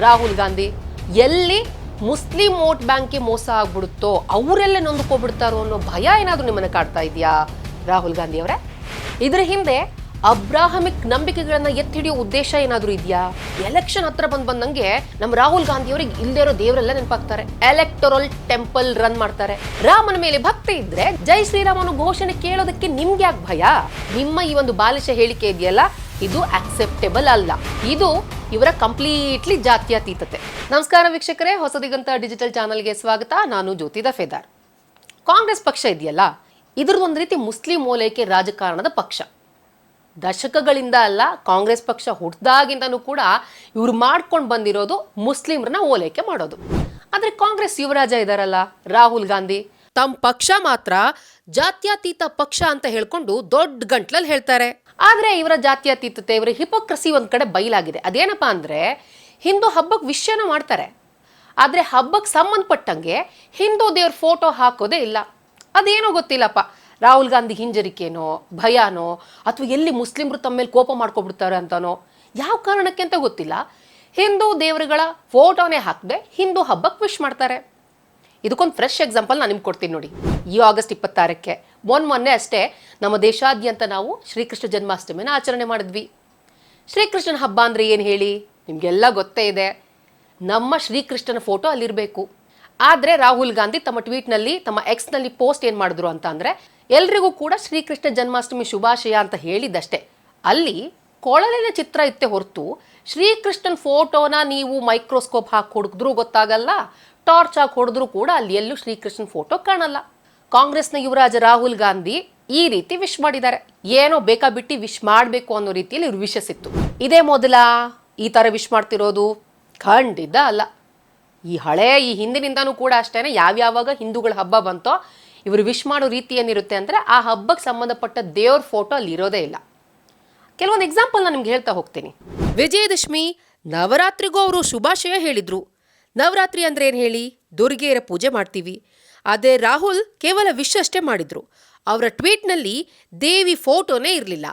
ರಾಹುಲ್ ಗಾಂಧಿ. ಎಲ್ಲಿ Muslim vote ಬ್ಯಾಂಕ್ಗೆ ಮೋಸ ಆಗ್ಬಿಡುತ್ತೋ, ಅವರೆಲ್ಲ ನೊಂದ್ಕೊಬಿಡ್ತಾರೋ ಅನ್ನೋ ಭಯ ಏನಾದರೂ ನಿಮ್ಮನ್ನ ಕಾಡ್ತಾ ಇದೆಯಾ ರಾಹುಲ್ ಗಾಂಧಿ ಅವರೇ? ಇದ್ರ ಹಿಂದೆ ಅಬ್ರಾಹಮಿಕ್ ನಂಬಿಕೆಗಳನ್ನ ಎತ್ತಿಡಿಯೋ ಉದ್ದೇಶ ಏನಾದರೂ ಇದೆಯಾ? ಎಲೆಕ್ಷನ್ ಹತ್ರ ಬಂದಂಗೆ ನಮ್ಮ ರಾಹುಲ್ ಗಾಂಧಿ ಅವರಿಗೆ ಇಲ್ಲದೆ ಇರೋ ದೇವರೆಲ್ಲ ನೆನಪಾಗ್ತಾರೆ. ಎಲೆಕ್ಟೋರಲ್ ಟೆಂಪಲ್ ರನ್ ಮಾಡ್ತಾರೆ. ರಾಮನ ಮೇಲೆ ಭಕ್ತಿ ಇದ್ರೆ ಜೈ ಶ್ರೀರಾಮನ ಘೋಷಣೆ ಕೇಳೋದಕ್ಕೆ ನಿಮ್ಗೆ ಯಾಕೆ ಭಯ? ನಿಮ್ಮ ಈ ಒಂದು ಬಾಲಿಶ ಹೇಳಿಕೆ ಇದೆಯಲ್ಲ, ಇದು ಅಕ್ಸೆಪ್ಟೇಬಲ್ ಅಲ್ಲ. ಇದು ಇವರ ಕಂಪ್ಲೀಟ್ಲಿ ಜಾತ್ಯತೀತತೆ. ನಮಸ್ಕಾರ ವೀಕ್ಷಕರೇ, ಹೊಸದಿಗಂತ ಡಿಜಿಟಲ್ ಚಾನಲ್ಗೆ ಸ್ವಾಗತ. ನಾನು ಜ್ಯೋತಿ ದಫೇದಾರ್. ಕಾಂಗ್ರೆಸ್ ಪಕ್ಷ ಇದೆಯಲ್ಲ, ಇದ್ರದ್ದು ಒಂದು ರೀತಿ ಮುಸ್ಲಿಂ ಓಲೈಕೆ ರಾಜಕಾರಣದ ಪಕ್ಷ. ದಶಕಗಳಿಂದ ಅಲ್ಲ, ಕಾಂಗ್ರೆಸ್ ಪಕ್ಷ ಹುಟ್ಟಿದಾಗಿಂದನೂ ಕೂಡ ಇವ್ರು ಮಾಡ್ಕೊಂಡು ಬಂದಿರೋದು ಮುಸ್ಲಿಮ್ರನ್ನ ಓಲೈಕೆ ಮಾಡೋದು. ಆದ್ರೆ ಕಾಂಗ್ರೆಸ್ ಯುವರಾಜ ಇದಾರಲ್ಲ ರಾಹುಲ್ ಗಾಂಧಿ, ತಮ್ಮ ಪಕ್ಷ ಮಾತ್ರ ಜಾತ್ಯತೀತ ಪಕ್ಷ ಅಂತ ಹೇಳ್ಕೊಂಡು ದೊಡ್ಡ ಗಂಟ್ಲಲ್ಲಿ ಹೇಳ್ತಾರೆ. ಆದ್ರೆ ಇವರ ಜಾತ್ಯತೀತತೆ, ಇವರ ಹಿಪೋಕ್ರಸಿ ಒಂದ್ ಕಡೆ ಬಯಲಾಗಿದೆ. ಅದೇನಪ್ಪಾ ಅಂದ್ರೆ, ಹಿಂದೂ ಹಬ್ಬಕ್ಕೆ ವಿಷಯನ ಮಾಡ್ತಾರೆ, ಆದ್ರೆ ಹಬ್ಬಕ್ಕೆ ಸಂಬಂಧಪಟ್ಟಂಗೆ ಹಿಂದೂ ದೇವ್ರ ಫೋಟೋ ಹಾಕೋದೇ ಇಲ್ಲ. ಅದೇನೋ ಗೊತ್ತಿಲ್ಲಪ್ಪ, ರಾಹುಲ್ ಗಾಂಧಿ ಹಿಂಜರಿಕೆನೋ, ಭಯಾನೋ, ಅಥವಾ ಎಲ್ಲಿ ಮುಸ್ಲಿಮ್ರು ತಮ್ಮ ಮೇಲೆ ಕೋಪ ಮಾಡ್ಕೊಬಿಡ್ತಾರೆ ಅಂತನೋ, ಯಾವ ಕಾರಣಕ್ಕೆ ಅಂತ ಗೊತ್ತಿಲ್ಲ, ಹಿಂದೂ ದೇವರುಗಳ ಫೋಟೋನೇ ಹಾಕದೆ ಹಿಂದೂ ಹಬ್ಬಕ್ಕೆ ವಿಶ್ ಮಾಡ್ತಾರೆ. ಇದಕ್ಕೊಂದು ಫ್ರೆಶ್ ಎಕ್ಸಾಂಪಲ್ ನಾನು ನಿಮ್ಗೆ ಕೊಡ್ತೀನಿ ನೋಡಿ. ಈ ಆಗಸ್ಟ್ 26ಕ್ಕೆ ಮೊನ್ನೆ ಅಷ್ಟೇ ನಮ್ಮ ದೇಶಾದ್ಯಂತ ನಾವು ಶ್ರೀಕೃಷ್ಣ ಜನ್ಮಾಷ್ಟಮಿನ ಆಚರಣೆ ಮಾಡಿದ್ವಿ. ಶ್ರೀಕೃಷ್ಣನ ಹಬ್ಬ ಅಂದ್ರೆ ಏನು ಹೇಳಿ, ನಿಮಗೆಲ್ಲ ಗೊತ್ತೇ ಇದೆ. ನಮ್ಮ ಶ್ರೀಕೃಷ್ಣನ ಫೋಟೋ ಅಲ್ಲಿರಬೇಕು. ಆದರೆ ರಾಹುಲ್ ಗಾಂಧಿ ತಮ್ಮ ಟ್ವೀಟ್ನಲ್ಲಿ, ತಮ್ಮ ಎಕ್ಸ್ನಲ್ಲಿ ಪೋಸ್ಟ್ ಏನು ಮಾಡಿದ್ರು ಅಂತ ಅಂದರೆ, ಎಲ್ರಿಗೂ ಕೂಡ ಶ್ರೀಕೃಷ್ಣ ಜನ್ಮಾಷ್ಟಮಿ ಶುಭಾಶಯ ಅಂತ ಹೇಳಿದಷ್ಟೇ. ಅಲ್ಲಿ ಕೊಳಲಿನ ಚಿತ್ರ ಇತ್ತೆ ಹೊರತು ಶ್ರೀಕೃಷ್ಣನ್ ಫೋಟೋನ ನೀವು ಮೈಕ್ರೋಸ್ಕೋಪ್ ಹಾಕಿ ಹೊಡೆದ್ರೂ ಗೊತ್ತಾಗಲ್ಲ, ಟಾರ್ಚ್ ಹಾಕಿ ಹೊಡೆದ್ರೂ ಕೂಡ ಅಲ್ಲಿ ಎಲ್ಲೂ ಶ್ರೀಕೃಷ್ಣನ್ ಫೋಟೋ ಕಾಣಲ್ಲ. ಕಾಂಗ್ರೆಸ್ನ ಯುವರಾಜ ರಾಹುಲ್ ಗಾಂಧಿ ಈ ರೀತಿ ವಿಶ್ ಮಾಡಿದ್ದಾರೆ. ಏನೋ ಬೇಕಾಬಿಟ್ಟು ವಿಶ್ ಮಾಡಬೇಕು ಅನ್ನೋ ರೀತಿಯಲ್ಲಿ ಇವ್ರು ವಿಶಸ್ ಇತ್ತು. ಇದೇ ಮೊದಲ ಈ ಥರ ವಿಶ್ ಮಾಡ್ತಿರೋದು? ಖಂಡಿತ ಅಲ್ಲ. ಈ ಹಿಂದಿನಿಂದನೂ ಕೂಡ ಅಷ್ಟೇನೆ, ಯಾವ್ಯಾವಾಗ ಹಿಂದೂಗಳ ಹಬ್ಬ ಬಂತೋ ಇವರು ವಿಶ್ ಮಾಡೋ ರೀತಿ ಏನಿರುತ್ತೆ ಅಂದರೆ, ಆ ಹಬ್ಬಕ್ಕೆ ಸಂಬಂಧಪಟ್ಟ ದೇವ್ರ ಫೋಟೋ ಅಲ್ಲಿ ಇರೋದೇ ಇಲ್ಲ. ಕೆಲವೊಂದು ಎಕ್ಸಾಂಪಲ್ ನಾನು ನಿಮ್ಗೆ ಹೇಳ್ತಾ ಹೋಗ್ತೀನಿ. ವಿಜಯದಶಮಿ ನವರಾತ್ರಿಗೂ ಅವರು ಶುಭಾಶಯ ಹೇಳಿದ್ರು. ನವರಾತ್ರಿ ಅಂದ್ರೆ ಏನು ಹೇಳಿ, ದುರ್ಗೆಯರ ಪೂಜೆ ಮಾಡ್ತೀವಿ. ಆದರೆ ರಾಹುಲ್ ಕೇವಲ ವಿಶ್ ಅಷ್ಟೇ ಮಾಡಿದ್ರು. ಅವರ ಟ್ವೀಟ್ನಲ್ಲಿ ದೇವಿ ಫೋಟೋನೇ ಇರಲಿಲ್ಲ.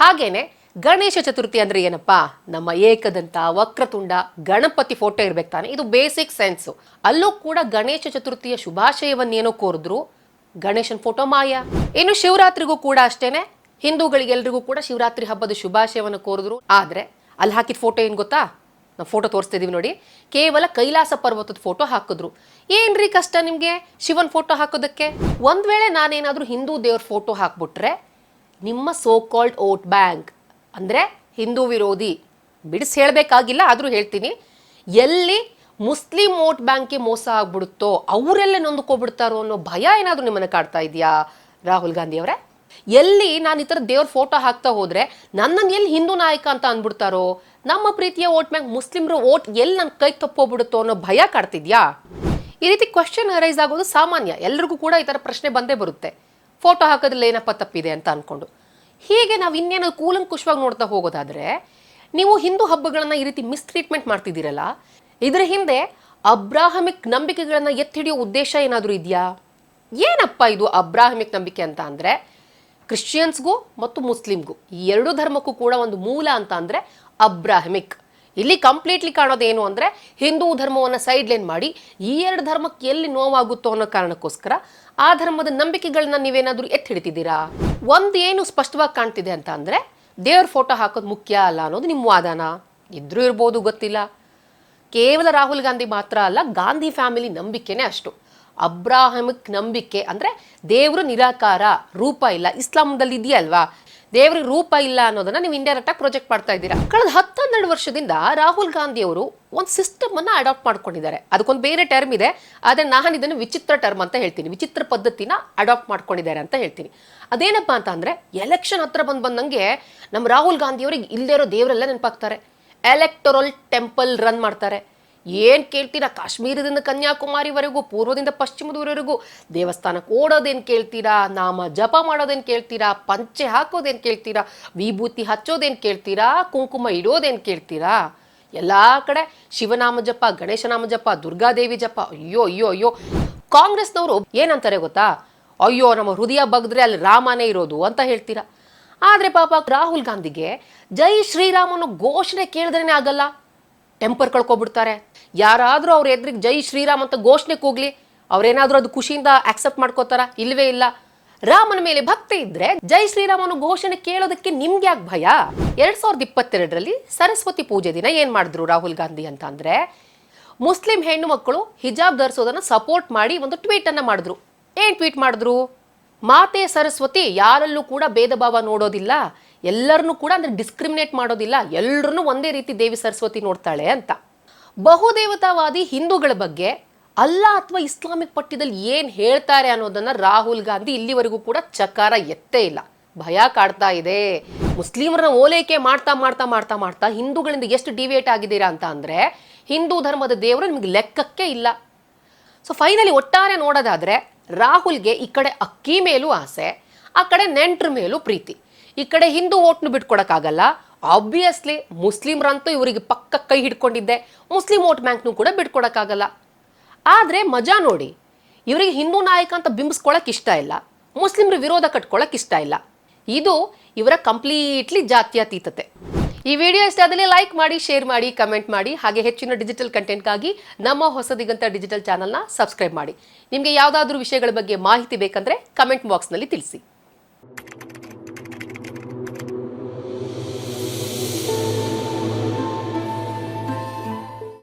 ಹಾಗೇನೆ ಗಣೇಶ ಚತುರ್ಥಿ ಅಂದ್ರೆ ಏನಪ್ಪಾ, ನಮ್ಮ ಏಕದಂತ, ವಕ್ರತುಂಡ, ಗಣಪತಿ ಫೋಟೋ ಇರ್ಬೇಕು ತಾನೆ. ಇದು ಬೇಸಿಕ್ ಸೆನ್ಸು. ಅಲ್ಲೂ ಕೂಡ ಗಣೇಶ ಚತುರ್ಥಿಯ ಶುಭಾಶಯವನ್ನೇನೋ ಕೋರಿದ್ರು, ಗಣೇಶನ್ ಫೋಟೋ ಮಾಯ. ಇನ್ನು ಶಿವರಾತ್ರಿಗೂ ಕೂಡ ಅಷ್ಟೇನೆ, ಹಿಂದೂಗಳಿಗೆಲ್ರಿಗೂ ಕೂಡ ಶಿವರಾತ್ರಿ ಹಬ್ಬದ ಶುಭಾಶಯವನ್ನು ಕೋರಿದ್ರು. ಆದ್ರೆ ಅಲ್ಲಿ ಹಾಕಿದ ಫೋಟೋ ಏನ್ ಗೊತ್ತಾ, ನಾವು ಫೋಟೋ ತೋರಿಸ್ತಾ ಇದೀವಿ ನೋಡಿ, ಕೇವಲ ಕೈಲಾಸ ಪರ್ವತದ ಫೋಟೋ ಹಾಕಿದ್ರು. ಏನ್ರಿ ಕಷ್ಟ ನಿಮ್ಗೆ ಶಿವನ್ ಫೋಟೋ ಹಾಕೋದಕ್ಕೆ? ಒಂದ್ ವೇಳೆ ನಾನೇನಾದ್ರೂ ಹಿಂದೂ ದೇವ್ರ ಫೋಟೋ ಹಾಕ್ಬಿಟ್ರೆ, ನಿಮ್ಮ ಸೋ ಕಾಲ್ಡ್ ವೋಟ್ ಬ್ಯಾಂಕ್ ಅಂದ್ರೆ ಹಿಂದೂ ವಿರೋಧಿ, ಬಿಡಿಸಿ ಹೇಳಬೇಕಾಗಿಲ್ಲ ಆದ್ರೂ ಹೇಳ್ತೀನಿ, ಎಲ್ಲಿ ಮುಸ್ಲಿಂ ವೋಟ್ ಬ್ಯಾಂಕ್ಗೆ ಮೋಸ ಆಗ್ಬಿಡುತ್ತೋ, ಅವರೆಲ್ಲ ನೊಂದ್ಕೊಬಿಡ್ತಾರೋ ಅನ್ನೋ ಭಯ ಏನಾದರೂ ನಿಮ್ಮನ್ನ ಕಾಡ್ತಾ ಇದೆಯಾ ರಾಹುಲ್ ಗಾಂಧಿ ಅವರೇ? ಎಲ್ಲಿ ನಾನು ಈ ಥರ ದೇವ್ರ ಫೋಟೋ ಹಾಕ್ತಾ ಹೋದ್ರೆ ನನ್ನನ್ನು ಎಲ್ಲಿ ಹಿಂದೂ ನಾಯಕ ಅಂತ ಅಂದ್ಬಿಡ್ತಾರೋ, ನಮ್ಮ ಪ್ರೀತಿಯ ವೋಟ್ ಬ್ಯಾಂಕ್ ಮುಸ್ಲಿಮ್ರ ವೋಟ್ ಎಲ್ಲಿ ನನ್ನ ಕೈ ತಪ್ಪೋಗ್ಬಿಡುತ್ತೋ ಅನ್ನೋ ಭಯ ಕಾಡ್ತಿದ್ಯಾ? ಈ ರೀತಿ ಕ್ವಶನ್ ಅರೈಸ್ ಆಗೋದು ಸಾಮಾನ್ಯ. ಎಲ್ರಿಗೂ ಕೂಡ ಈ ಥರ ಪ್ರಶ್ನೆ ಬಂದೇ ಬರುತ್ತೆ, ಫೋಟೋ ಹಾಕೋದ್ರಲ್ಲಿ ಏನಪ್ಪ ತಪ್ಪಿದೆ ಅಂತ ಅನ್ಕೊಂಡು. ಹೀಗೆ ನಾವು ಇನ್ನೇನು ಕೂಲಂಕುಷವಾಗಿ ನೋಡ್ತಾ ಹೋಗೋದಾದ್ರೆ, ನೀವು ಹಿಂದೂ ಹಬ್ಬಗಳನ್ನ ಈ ರೀತಿ ಮಿಸ್ಟ್ರೀಟ್ಮೆಂಟ್ ಮಾಡ್ತಿದ್ದೀರಲ್ಲ, ಇದರ ಹಿಂದೆ ಅಬ್ರಾಹಮಿಕ್ ನಂಬಿಕೆಗಳನ್ನ ಎತ್ತಿಡಿಯೋ ಉದ್ದೇಶ ಏನಾದರೂ ಇದೆಯಾ? ಏನಪ್ಪ ಇದು ಅಬ್ರಾಹಮಿಕ್ ನಂಬಿಕೆ ಅಂತ ಅಂದರೆ, ಕ್ರಿಶ್ಚಿಯನ್ಸ್ಗೂ ಮತ್ತು ಮುಸ್ಲಿಮ್ಗೂ, ಈ ಎರಡೂ ಧರ್ಮಕ್ಕೂ ಕೂಡ ಒಂದು ಮೂಲ ಅಂತ ಅಂದರೆ ಅಬ್ರಾಹಮಿಕ್. ಇಲ್ಲಿ ಕಂಪ್ಲೀಟ್ಲಿ ಕಾಣೋದೇನು ಅಂದರೆ, ಹಿಂದೂ ಧರ್ಮವನ್ನು ಸೈಡ್ ಲೈನ್ ಮಾಡಿ ಈ ಎರಡು ಧರ್ಮಕ್ಕೆ ಎಲ್ಲಿ ನೋವಾಗುತ್ತೋ ಅನ್ನೋ ಕಾರಣಕ್ಕೋಸ್ಕರ ಆ ಧರ್ಮದ ನಂಬಿಕೆಗಳನ್ನ ನೀವೇನಾದರೂ ಎತ್ತಿ ಹಿಡಿತಿದ್ದೀರಾ? ಒಂದು ಏನು ಸ್ಪಷ್ಟವಾಗಿ ಕಾಣ್ತಿದೆ ಅಂತ ಅಂದರೆ, ದೇವ್ರ ಫೋಟೋ ಹಾಕೋದು ಮುಖ್ಯ ಅಲ್ಲ ಅನ್ನೋದು ನಿಮ್ಮ ವಾದನ. ಇದ್ರೂ ಇರ್ಬೋದು, ಗೊತ್ತಿಲ್ಲ. ಕೇವಲ ರಾಹುಲ್ ಗಾಂಧಿ ಮಾತ್ರ ಅಲ್ಲ, ಗಾಂಧಿ ಫ್ಯಾಮಿಲಿ ನಂಬಿಕೆನೇ ಅಷ್ಟು. ಅಬ್ರಾಹಮಿಕ್ ನಂಬಿಕೆ ಅಂದರೆ ದೇವರು ನಿರಾಕಾರ, ರೂಪ ಇಲ್ಲ. ಇಸ್ಲಾಂದಲ್ಲಿ ಇದೆಯಲ್ವಾ, ದೇವ್ರಿಗೆ ರೂಪ ಇಲ್ಲ ಅನ್ನೋದನ್ನ ನೀವು ಇಂಡೈರೆಕ್ಟ್ ಆಗಿ ಪ್ರೊಜೆಕ್ಟ್ ಮಾಡ್ತಾ ಇದ್ದೀರಾ. ಕಳೆದ 10-12 ವರ್ಷದಿಂದ ರಾಹುಲ್ ಗಾಂಧಿ ಅವರು ಒಂದು ಸಿಸ್ಟಮ್ ಅನ್ನ ಅಡಾಪ್ಟ್ ಮಾಡ್ಕೊಂಡಿದ್ದಾರೆ. ಅದಕ್ಕೊಂದು ಬೇರೆ ಟರ್ಮ್ ಇದೆ, ಆದರೆ ನಾನು ಇದನ್ನು ವಿಚಿತ್ರ ಟರ್ಮ್ ಅಂತ ಹೇಳ್ತೀನಿ. ವಿಚಿತ್ರ ಪದ್ಧತಿನ ಅಡಾಪ್ಟ್ ಮಾಡ್ಕೊಂಡಿದ್ದಾರೆ ಅಂತ ಹೇಳ್ತೀನಿ. ಅದೇನಪ್ಪಾ ಅಂತ ಅಂದ್ರೆ, ಎಲೆಕ್ಷನ್ ಹತ್ರ ಬಂದಂಗೆ ನಮ್ಮ ರಾಹುಲ್ ಗಾಂಧಿ ಅವರಿಗೆ ಇಲ್ಲದೆ ಇರೋ ದೇವರೆಲ್ಲ ನೆನಪಾಗ್ತಾರೆ. ಎಲೆಕ್ಟೋರಲ್ ಟೆಂಪಲ್ ರನ್ ಮಾಡ್ತಾರೆ. ಏನು ಕೇಳ್ತೀರಾ, ಕಾಶ್ಮೀರದಿಂದ ಕನ್ಯಾಕುಮಾರಿವರೆಗೂ, ಪೂರ್ವದಿಂದ ಪಶ್ಚಿಮದವರೆಗೂ ದೇವಸ್ಥಾನಕ್ಕೆ ಓಡೋದೇನು ಕೇಳ್ತೀರಾ, ನಾಮ ಜಪ ಮಾಡೋದೇನು ಕೇಳ್ತೀರಾ, ಪಂಚೆ ಹಾಕೋದೇನು ಕೇಳ್ತೀರಾ, ವಿಭೂತಿ ಹಚ್ಚೋದೇನು ಕೇಳ್ತೀರಾ, ಕುಂಕುಮ ಇಡೋದೇನು ಕೇಳ್ತೀರಾ, ಎಲ್ಲ ಕಡೆ ಶಿವನಾಮ ಜಪ, ಗಣೇಶನಾಮ ಜಪ, ದುರ್ಗಾದೇವಿ ಜಪ. ಅಯ್ಯೋ ಅಯ್ಯೋ ಅಯ್ಯೋ. ಕಾಂಗ್ರೆಸ್ನವರು ಏನಂತಾರೆ ಗೊತ್ತಾ, ಅಯ್ಯೋ ನಮ್ಮ ಹೃದಯ ಬಗ್ದ್ರೆ ಅಲ್ಲಿ ರಾಮನೇ ಇರೋದು ಅಂತ ಹೇಳ್ತೀರಾ. ಆದರೆ ಪಾಪ ರಾಹುಲ್ ಗಾಂಧಿಗೆ ಜೈ ಶ್ರೀರಾಮನ ಘೋಷಣೆ ಕೇಳಿದ್ರೇನೆ ಆಗಲ್ಲ. ಟೆಂಪರ್ ಕಳ್ಕೊಬಿಡ್ತಾರೆ. ಯಾರಾದರೂ ಅವ್ರ ಎದುರಿಗೆ ಜೈ ಶ್ರೀರಾಮ್ ಅಂತ ಘೋಷಣೆ ಕೂಗ್ಲಿ, ಅವ್ರೇನಾದ್ರೂ ಅದು ಖುಷಿಯಿಂದ ಆಕ್ಸೆಪ್ಟ್ ಮಾಡ್ಕೋತಾರ? ಇಲ್ವೇ ಇಲ್ಲ. ರಾಮನ ಮೇಲೆ ಭಕ್ತಿ ಇದ್ರೆ ಜೈ ಶ್ರೀರಾಮ್ ಅನ್ನೋ ಘೋಷಣೆ ಕೇಳೋದಕ್ಕೆ ನಿಮ್ಗೆ ಯಾಕೆ ಭಯ? 2022ರಲ್ಲಿ ಸರಸ್ವತಿ ಪೂಜೆ ದಿನ ಏನ್ ಮಾಡಿದ್ರು ರಾಹುಲ್ ಗಾಂಧಿ ಅಂತ ಅಂದ್ರೆ, ಮುಸ್ಲಿಂ ಹೆಣ್ಣು ಮಕ್ಕಳು ಹಿಜಾಬ್ ಧರಿಸೋದನ್ನ ಸಪೋರ್ಟ್ ಮಾಡಿ ಒಂದು ಟ್ವೀಟ್ ಅನ್ನ ಮಾಡಿದ್ರು. ಏನ್ ಟ್ವೀಟ್ ಮಾಡಿದ್ರು? ಮಾತೆ ಸರಸ್ವತಿ ಯಾರಲ್ಲೂ ಕೂಡ ಭೇದ ಭಾವ ನೋಡೋದಿಲ್ಲ, ಎಲ್ಲರನ್ನೂ ಕೂಡ ಅಂದ್ರೆ ಡಿಸ್ಕ್ರಿಮಿನೇಟ್ ಮಾಡೋದಿಲ್ಲ, ಎಲ್ಲರನ್ನೂ ಒಂದೇ ರೀತಿ ದೇವಿ ಸರಸ್ವತಿ ನೋಡ್ತಾಳೆ ಅಂತ. ಬಹುದೇವತಾವಾದಿ ಹಿಂದೂಗಳ ಬಗ್ಗೆ ಅಲ್ಲಾ ಅಥವಾ ಇಸ್ಲಾಮಿಕ್ ಪಠ್ಯದಲ್ಲಿ ಏನ್ ಹೇಳ್ತಾರೆ ಅನ್ನೋದನ್ನ ರಾಹುಲ್ ಗಾಂಧಿ ಇಲ್ಲಿವರೆಗೂ ಕೂಡ ಚಕಾರ ಎತ್ತೇ ಇಲ್ಲ. ಭಯ ಕಾಡ್ತಾ ಇದೆ. ಮುಸ್ಲಿಮರನ್ನ ಓಲೈಕೆ ಮಾಡ್ತಾ ಮಾಡ್ತಾ ಮಾಡ್ತಾ ಮಾಡ್ತಾ ಹಿಂದೂಗಳಿಂದ ಎಷ್ಟು ಡಿವಿಯೇಟ್ ಆಗಿದ್ದೀರಾ ಅಂತ ಅಂದ್ರೆ, ಹಿಂದೂ ಧರ್ಮದ ದೇವರು ನಿಮ್ಗೆ ಲೆಕ್ಕಕ್ಕೆ ಇಲ್ಲ. ಸೊ ಫೈನಲಿ ಒಟ್ಟಾರೆ ನೋಡೋದಾದ್ರೆ, ರಾಹುಲ್ಗೆ ಈ ಕಡೆ ಅಕ್ಕಿ ಮೇಲೂ ಆಸೆ, ಆ ಕಡೆ ನೆಂಟ್ರ ಮೇಲೂ ಪ್ರೀತಿ. ಈ ಕಡೆ ಹಿಂದೂ ಓಟ್ನು ಬಿಟ್ಕೊಡಕ್ಕಾಗಲ್ಲ. ಆಬ್ವಿಯಸ್ಲಿ ಮುಸ್ಲಿಮ್ರಂತೂ ಇವರಿಗೆ ಪಕ್ಕ ಕೈ ಹಿಡ್ಕೊಂಡಿದ್ದೆ, ಮುಸ್ಲಿಂ ವೋಟ್ ಬ್ಯಾಂಕ್ನು ಕೂಡ ಬಿಟ್ಕೊಡಕ್ಕಾಗಲ್ಲ. ಆದ್ರೆ ಮಜಾ ನೋಡಿ, ಇವರಿಗೆ ಹಿಂದೂ ನಾಯಕ ಅಂತ ಬಿಂಬಿಸ್ಕೊಳಕ್ ಇಷ್ಟ ಇಲ್ಲ, ಮುಸ್ಲಿಮ್ರ ವಿರೋಧ ಕಟ್ಕೊಳಕ್ ಇಷ್ಟ ಇಲ್ಲ. ಇದು ಇವರ ಕಂಪ್ಲೀಟ್ಲಿ ಜಾತ್ಯತೀತತೆ. ಈ ವಿಡಿಯೋ ಇಷ್ಟ ಆದಲ್ಲಿ ಲೈಕ್ ಮಾಡಿ, ಶೇರ್ ಮಾಡಿ, ಕಮೆಂಟ್ ಮಾಡಿ. ಹಾಗೆ ಹೆಚ್ಚಿನ ಡಿಜಿಟಲ್ ಕಂಟೆಂಟ್ಗಾಗಿ ನಮ್ಮ ಹೊಸದಿಗಂತ ಡಿಜಿಟಲ್ ಚಾನಲ್ನ ಸಬ್ಸ್ಕ್ರೈಬ್ ಮಾಡಿ. ನಿಮಗೆ ಯಾವುದಾದ್ರೂ ವಿಷಯಗಳ ಬಗ್ಗೆ ಮಾಹಿತಿ ಬೇಕಂದ್ರೆ ಕಮೆಂಟ್ ಬಾಕ್ಸ್ನಲ್ಲಿ ತಿಳಿಸಿ.